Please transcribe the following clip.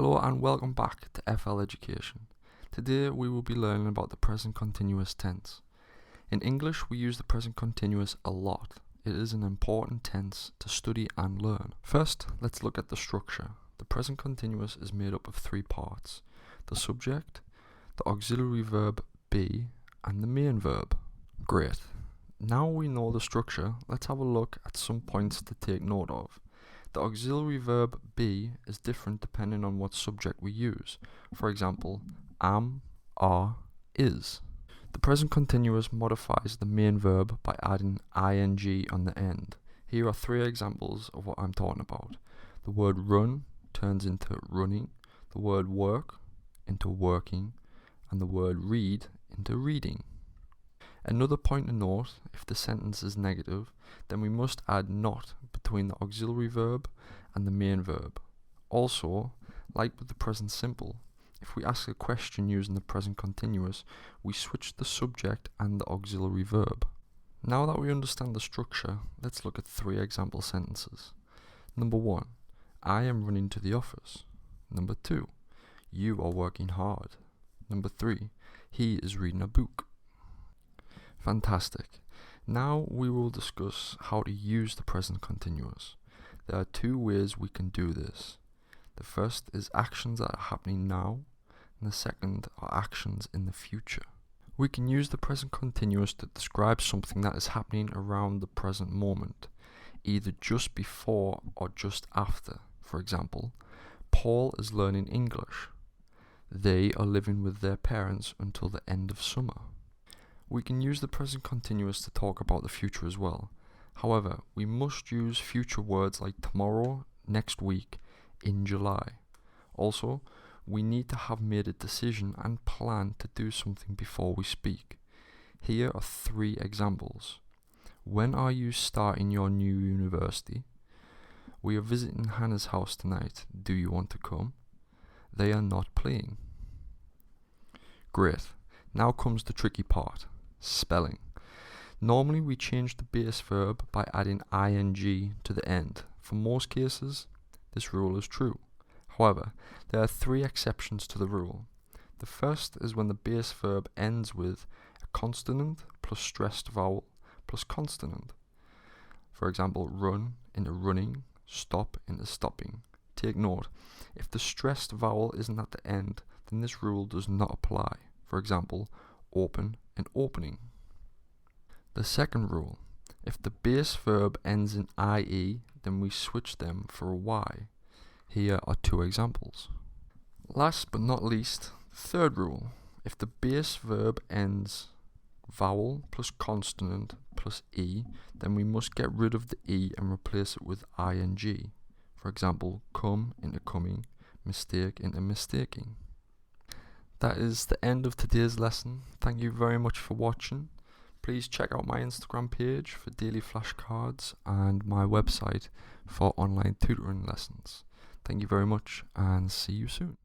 Hello and welcome back to FL Education. Today we will be learning about the present continuous tense. In English we use the present continuous a lot. It is an important tense to study and learn. First, let's look at the structure. The present continuous is made up of three parts: the subject, the auxiliary verb be, and the main verb. Great. Now we know the structure, let's have a look at some points to take note of. The auxiliary verb be is different depending on what subject we use. For example, am, are, is. The present continuous modifies the main verb by adding ing on the end. Here are three examples of what I'm talking about. The word run turns into running, the word work into working, and the word read into reading. Another point to note, if the sentence is negative, then we must add not between the auxiliary verb and the main verb. Also, like with the present simple, if we ask a question using the present continuous, we switch the subject and the auxiliary verb. Now that we understand the structure, let's look at three example sentences. Number 1, I am running to the office. Number 2, you are working hard. Number 3, he is reading a book. Fantastic. Now we will discuss how to use the present continuous. There are two ways we can do this. The first is actions that are happening now, and the second are actions in the future. We can use the present continuous to describe something that is happening around the present moment, either just before or just after. For example, Paul is learning English. They are living with their parents until the end of summer. We can use the present continuous to talk about the future as well. However, we must use future words like tomorrow, next week, in July. Also, we need to have made a decision and plan to do something before we speak. Here are three examples. When are you starting your new university? We are visiting Hannah's house tonight. Do you want to come? They are not playing. Great. Now comes the tricky part. Spelling. Normally we change the base verb by adding ing to the end. For most cases, this rule is true. However, there are three exceptions to the rule. The first is when the base verb ends with a consonant plus stressed vowel plus consonant. For example, run into running, stop into stopping. Take note, if the stressed vowel isn't at the end, then this rule does not apply. For example, open and opening. The second rule, if the base verb ends in ie, then we switch them for a y. Here are two examples. Last but not least, third rule, if the base verb ends vowel plus consonant plus e, then we must get rid of the e and replace it with ing. For example, come into coming, mistake into mistaking. That is the end of today's lesson. Thank you very much for watching. Please check out my Instagram page for daily flashcards and my website for online tutoring lessons. Thank you very much and see you soon.